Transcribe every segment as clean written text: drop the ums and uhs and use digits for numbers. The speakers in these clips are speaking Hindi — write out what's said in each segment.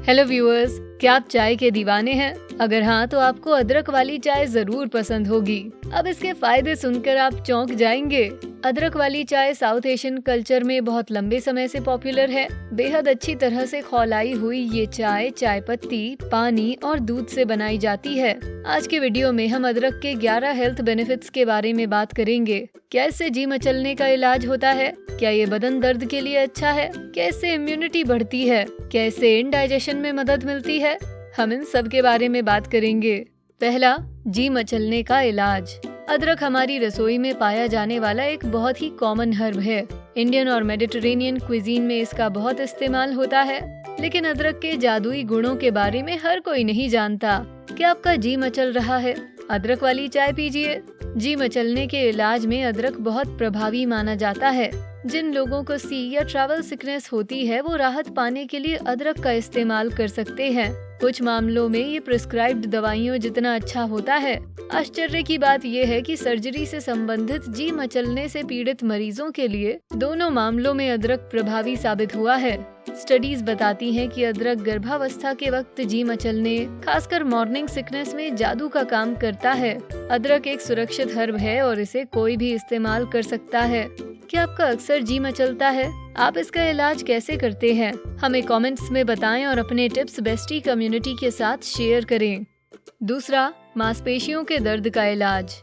हेलो व्यूअर्स, क्या आप चाय के दीवाने हैं? अगर हाँ तो आपको अदरक वाली चाय जरूर पसंद होगी। अब इसके फायदे सुनकर आप चौंक जाएंगे। अदरक वाली चाय साउथ एशियन कल्चर में बहुत लंबे समय से पॉपुलर है। बेहद अच्छी तरह से खौलाई हुई ये चाय चाय पत्ती, पानी और दूध से बनाई जाती है। आज के वीडियो में हम अदरक के 11 हेल्थ बेनिफिट्स के बारे में बात करेंगे। क्या इससे जी मचलने का इलाज होता है? क्या ये बदन दर्द के लिए अच्छा है? क्या इससे इम्यूनिटी बढ़ती है? क्या इससे इंडाइजेशन में मदद मिलती है? हम इन सब के बारे में बात करेंगे। पहला, जी मचलने का इलाज। अदरक हमारी रसोई में पाया जाने वाला एक बहुत ही कॉमन हर्ब है। इंडियन और मेडिटेरेनियन क्विजीन में इसका बहुत इस्तेमाल होता है। लेकिन अदरक के जादुई गुणों के बारे में हर कोई नहीं जानता। क्या आपका जी मचल रहा है? अदरक वाली चाय पीजिए। जी मचलने के इलाज में अदरक बहुत प्रभावी माना जाता है। जिन लोगों को सी या ट्रैवल सिकनेस होती है वो राहत पाने के लिए अदरक का इस्तेमाल कर सकते हैं। कुछ मामलों में ये प्रिस्क्राइब्ड दवाइयों जितना अच्छा होता है। आश्चर्य की बात यह है कि सर्जरी से संबंधित जी मचलने से पीड़ित मरीजों के लिए दोनों मामलों में अदरक प्रभावी साबित हुआ है। स्टडीज बताती हैं कि अदरक गर्भावस्था के वक्त जी मचलने, खासकर मॉर्निंग सिकनेस में जादू का काम करता है। अदरक एक सुरक्षित हर्ब है और इसे कोई भी इस्तेमाल कर सकता है। क्या आपका अक्सर जी मचलता है? आप इसका इलाज कैसे करते हैं? हमें कमेंट्स में बताएं और अपने टिप्स बेस्टी कम्युनिटी के साथ शेयर करें। दूसरा, मांसपेशियों के दर्द का इलाज।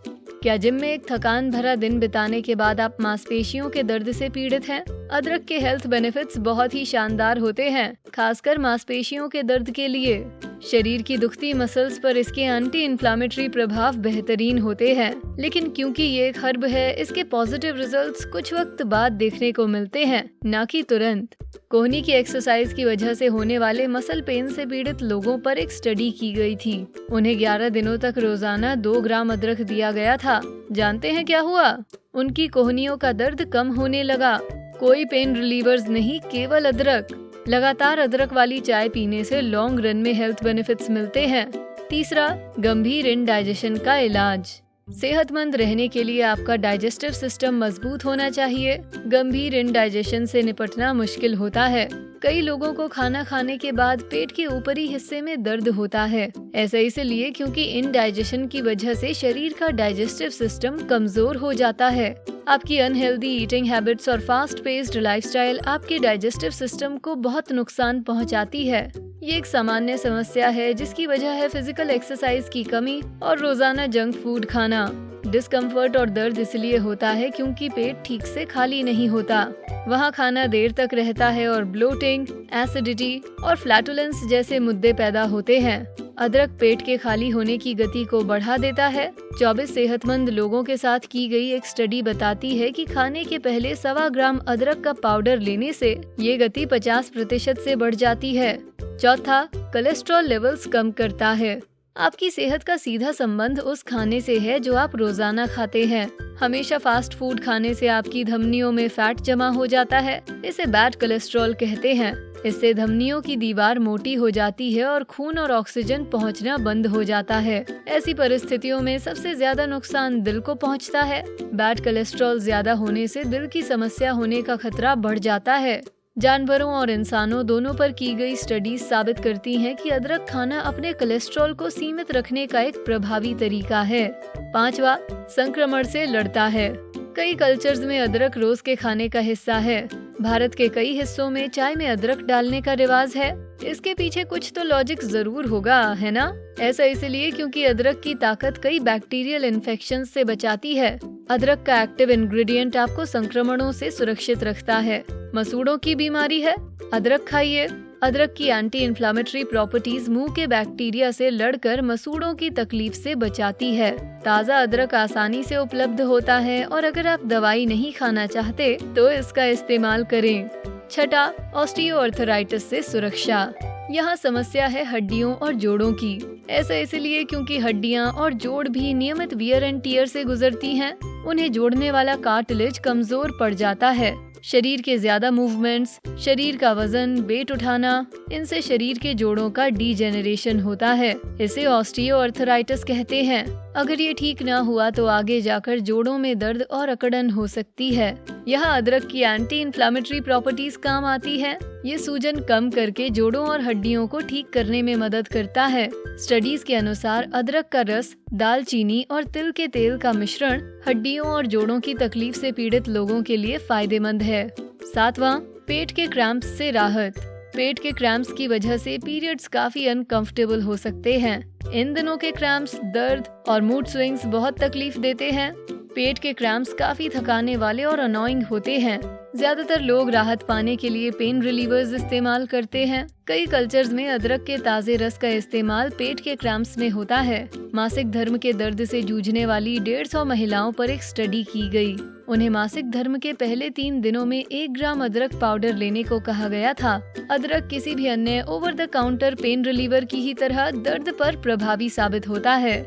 क्या जिम में एक थकान भरा दिन बिताने के बाद आप मांसपेशियों के दर्द से पीड़ित हैं? अदरक के हेल्थ बेनिफिट्स बहुत ही शानदार होते हैं, खासकर मांसपेशियों के दर्द के लिए। शरीर की दुखती मसल्स पर इसके एंटी इन्फ्लामेटरी प्रभाव बेहतरीन होते हैं। लेकिन क्योंकि ये एक हर्ब है, इसके पॉजिटिव रिजल्ट्स कुछ वक्त बाद देखने को मिलते हैं, न कि तुरंत। कोहनी की एक्सरसाइज की वजह से होने वाले मसल पेन से पीड़ित लोगों पर एक स्टडी की गई थी। उन्हें 11 दिनों तक रोजाना 2 ग्राम अदरक दिया गया था। जानते हैं क्या हुआ? उनकी कोहनियों का दर्द कम होने लगा। कोई पेन रिलीवर्स नहीं, केवल अदरक। लगातार अदरक वाली चाय पीने से लॉन्ग रन में हेल्थ बेनिफिट्स मिलते हैं। तीसरा, गंभीर इंडाइजेशन का इलाज। सेहतमंद रहने के लिए आपका डाइजेस्टिव सिस्टम मजबूत होना चाहिए। गंभीर इंडाइजेशन से निपटना मुश्किल होता है। कई लोगों को खाना खाने के बाद पेट के ऊपरी हिस्से में दर्द होता है। ऐसा इसलिए क्योंकि इंडाइजेशन की वजह से शरीर का डाइजेस्टिव सिस्टम कमजोर हो जाता है। आपकी अनहेल्दी ईटिंग हैबिट्स और फास्ट पेस्ड लाइफस्टाइल आपके डाइजेस्टिव सिस्टम को बहुत नुकसान पहुंचाती है। ये एक सामान्य समस्या है जिसकी वजह है फिजिकल एक्सरसाइज की कमी और रोजाना जंक फूड खाना। डिस्कम्फर्ट और दर्द इसलिए होता है क्योंकि पेट ठीक से खाली नहीं होता। वहाँ खाना देर तक रहता है और ब्लोटिंग, एसिडिटी और फ्लैटुलेंस जैसे मुद्दे पैदा होते हैं। अदरक पेट के खाली होने की गति को बढ़ा देता है। 24 सेहतमंद लोगों के साथ की गई एक स्टडी बताती है कि खाने के पहले 1.25 ग्राम अदरक का पाउडर लेने से ये गति 50% से बढ़ जाती है। चौथा, कोलेस्ट्रॉल लेवल्स कम करता है। आपकी सेहत का सीधा संबंध उस खाने से है जो आप रोजाना खाते हैं। हमेशा फास्ट फूड खाने से आपकी धमनियों में फैट जमा हो जाता है। इसे बैड कोलेस्ट्रॉल कहते हैं। इससे धमनियों की दीवार मोटी हो जाती है और खून और ऑक्सीजन पहुंचना बंद हो जाता है। ऐसी परिस्थितियों में सबसे ज्यादा नुकसान दिल को पहुंचता है। बैड कोलेस्ट्रॉल ज्यादा होने से दिल की समस्या होने का खतरा बढ़ जाता है। जानवरों और इंसानों दोनों पर की गई स्टडीज साबित करती हैं कि अदरक खाना अपने कोलेस्ट्रॉल को सीमित रखने का एक प्रभावी तरीका है। पांचवा, संक्रमण से लड़ता है। कई कल्चर्स में अदरक रोज के खाने का हिस्सा है। भारत के कई हिस्सों में चाय में अदरक डालने का रिवाज है। इसके पीछे कुछ तो लॉजिक जरूर होगा, है ना? ऐसा इसलिए क्योंकि अदरक की ताकत कई बैक्टीरियल इन्फेक्शन से बचाती है। अदरक का एक्टिव इंग्रेडिएंट आपको संक्रमणों से सुरक्षित रखता है। मसूड़ों की बीमारी है? अदरक खाइए। अदरक की एंटी इन्फ्लामेटरी प्रॉपर्टीज मुंह के बैक्टीरिया से लड़कर मसूड़ों की तकलीफ से बचाती है। ताज़ा अदरक आसानी से उपलब्ध होता है और अगर आप दवाई नहीं खाना चाहते तो इसका इस्तेमाल करें। छठा, ऑस्टियोआर्थराइटिस से सुरक्षा। यहाँ समस्या है हड्डियों और जोड़ों की। ऐसा इसलिए क्योंकि हड्डियाँ और जोड़ भी नियमित वियर एंड टियर से गुजरती हैं। उन्हें जोड़ने वाला कार्टिलेज कमजोर पड़ जाता है। शरीर के ज्यादा मूवमेंट्स, शरीर का वजन, वेट उठाना, इनसे शरीर के जोड़ों का डीजेनरेशन होता है। इसे ऑस्टियोआर्थराइटिस कहते हैं। अगर ये ठीक ना हुआ तो आगे जाकर जोड़ों में दर्द और अकड़न हो सकती है। यहाँ अदरक की एंटी इन्फ्लामेटरी प्रॉपर्टीज काम आती है। ये सूजन कम करके जोड़ों और हड्डियों को ठीक करने में मदद करता है। स्टडीज के अनुसार अदरक का रस, दालचीनी और तिल के तेल का मिश्रण हड्डियों और जोड़ों की तकलीफ से पीड़ित लोगों के लिए फायदेमंद है। 7वां, पेट के क्रैम्प्स से राहत। पेट के क्रैम्प्स की वजह से पीरियड्स काफी अनकंफर्टेबल हो सकते हैं। इन दिनों के क्रैम्प्स दर्द और मूड स्विंग्स बहुत तकलीफ देते हैं। पेट के क्रैम्प्स काफी थकाने वाले और अनोइंग होते हैं। ज्यादातर लोग राहत पाने के लिए पेन रिलीवर्स इस्तेमाल करते हैं। कई कल्चर्स में अदरक के ताजे रस का इस्तेमाल पेट के क्रैम्प्स में होता है। मासिक धर्म के दर्द से जूझने वाली 150 महिलाओं पर एक स्टडी की गई। उन्हें मासिक धर्म के पहले 3 दिनों में 1 ग्राम अदरक पाउडर लेने को कहा गया था। अदरक किसी भी अन्य over the counter pain reliever की ही तरह दर्द पर प्रभावी साबित होता है।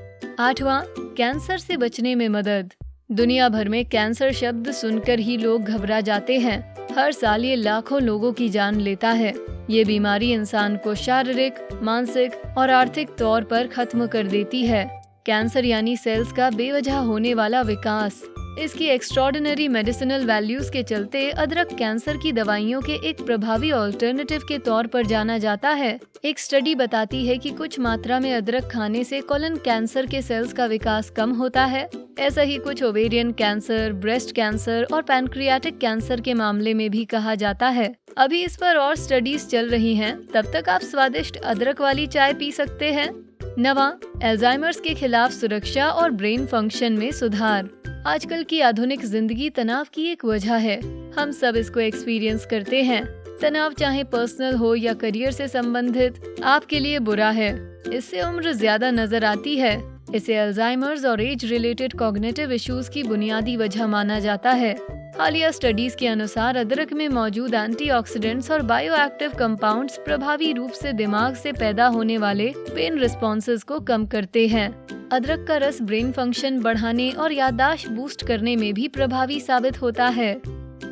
8वां, कैंसर से बचने में मदद। दुनिया भर में कैंसर शब्द सुनकर ही लोग घबरा जाते हैं। हर साल ये लाखों लोगों की जान लेता है। ये बीमारी इंसान को शारीरिक, मानसिक और आर्थिक तौर पर खत्म कर देती है। कैंसर यानी सेल्स का बेवजह होने वाला विकास। इसकी एक्स्ट्रॉर्डिनरी मेडिसिनल वैल्यूज के चलते अदरक कैंसर की दवाइयों के एक प्रभावी ऑल्टरनेटिव के तौर पर जाना जाता है। एक स्टडी बताती है कि कुछ मात्रा में अदरक खाने से कोलन कैंसर के सेल्स का विकास कम होता है। ऐसा ही कुछ ओवेरियन कैंसर, ब्रेस्ट कैंसर और पैनक्रियाटिक कैंसर के मामले में भी कहा जाता है। अभी इस पर और स्टडीज चल रही हैं, तब तक आप स्वादिष्ट अदरक वाली चाय पी सकते हैं। 9वां, अल्जाइमर्स के खिलाफ सुरक्षा और ब्रेन फंक्शन में सुधार। आजकल की आधुनिक जिंदगी तनाव की एक वजह है। हम सब इसको एक्सपीरियंस करते हैं। तनाव चाहे पर्सनल हो या करियर से संबंधित, आपके लिए बुरा है। इससे उम्र ज्यादा नजर आती है। इसे अल्जाइमर्स और एज रिलेटेड कॉग्निटिव इश्यूज की बुनियादी वजह माना जाता है। हालिया स्टडीज के अनुसार अदरक में मौजूद एंटीऑक्सीडेंट्स और बायोएक्टिव कंपाउंड्स प्रभावी रूप से दिमाग से पैदा होने वाले पेन रिस्पॉन्सेज को कम करते हैं। अदरक का रस ब्रेन फंक्शन बढ़ाने और याददाश्त बूस्ट करने में भी प्रभावी साबित होता है।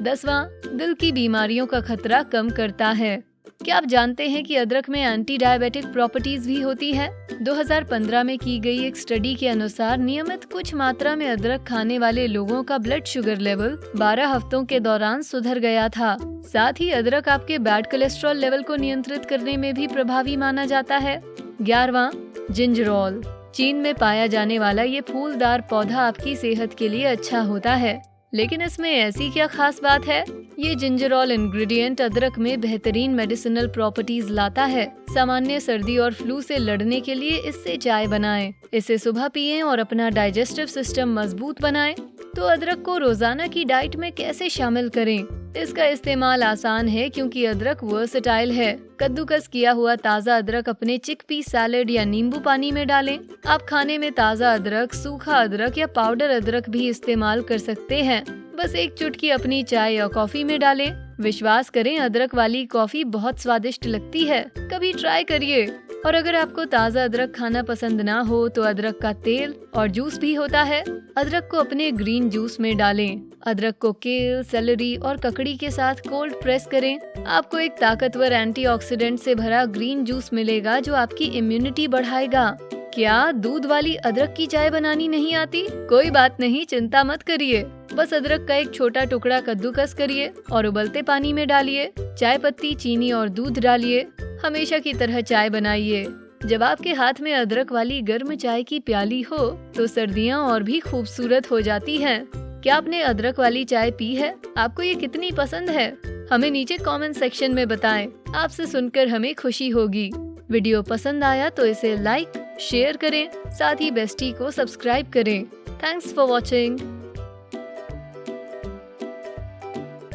10वां, दिल की बीमारियों का खतरा कम करता है। क्या आप जानते हैं कि अदरक में एंटी डायबिटिक प्रॉपर्टीज भी होती है? 2015 में की गई एक स्टडी के अनुसार नियमित कुछ मात्रा में अदरक खाने वाले लोगों का ब्लड शुगर लेवल 12 हफ्तों के दौरान सुधर गया था। साथ ही अदरक आपके बैड कोलेस्ट्रॉल लेवल को नियंत्रित करने में भी प्रभावी माना जाता है। 11वां, जिंजरोल। चीन में पाया जाने वाला ये फूलदार पौधा आपकी सेहत के लिए अच्छा होता है, लेकिन इसमें ऐसी क्या खास बात है? ये जिंजरोल इंग्रेडिएंट अदरक में बेहतरीन मेडिसिनल प्रॉपर्टीज लाता है। सामान्य सर्दी और फ्लू से लड़ने के लिए इससे चाय बनाएं। इसे सुबह पिएं और अपना डाइजेस्टिव सिस्टम मजबूत बनाएं। तो अदरक को रोजाना की डाइट में कैसे शामिल करें? इसका इस्तेमाल आसान है क्योंकि अदरक वर्सेटाइल है। कद्दूकस किया हुआ ताज़ा अदरक अपने चिकपी सैलेड या नींबू पानी में डालें। आप खाने में ताज़ा अदरक, सूखा अदरक या पाउडर अदरक भी इस्तेमाल कर सकते हैं। बस एक चुटकी अपनी चाय या कॉफी में डालें। विश्वास करें, अदरक वाली कॉफी बहुत स्वादिष्ट लगती है। कभी ट्राई करिए। और अगर आपको ताज़ा अदरक खाना पसंद ना हो तो अदरक का तेल और जूस भी होता है। अदरक को अपने ग्रीन जूस में डालें। अदरक को केल, सेलेरी और ककड़ी के साथ कोल्ड प्रेस करें। आपको एक ताकतवर एंटीऑक्सीडेंट से भरा ग्रीन जूस मिलेगा जो आपकी इम्यूनिटी बढ़ाएगा। क्या दूध वाली अदरक की चाय बनानी नहीं आती? कोई बात नहीं, चिंता मत करिए। बस अदरक का एक छोटा टुकड़ा कद्दूकस करिए और उबलते पानी में डालिए। चाय पत्ती, चीनी और दूध डालिए। हमेशा की तरह चाय बनाइए। जब आपके हाथ में अदरक वाली गर्म चाय की प्याली हो तो सर्दियाँ और भी खूबसूरत हो जाती हैं। क्या आपने अदरक वाली चाय पी है? आपको ये कितनी पसंद है? हमें नीचे कमेंट सेक्शन में बताएं। आपसे सुनकर हमें खुशी होगी। वीडियो पसंद आया तो इसे लाइक, शेयर करें। साथ ही बेस्टी को सब्सक्राइब करें। Thanks for watching.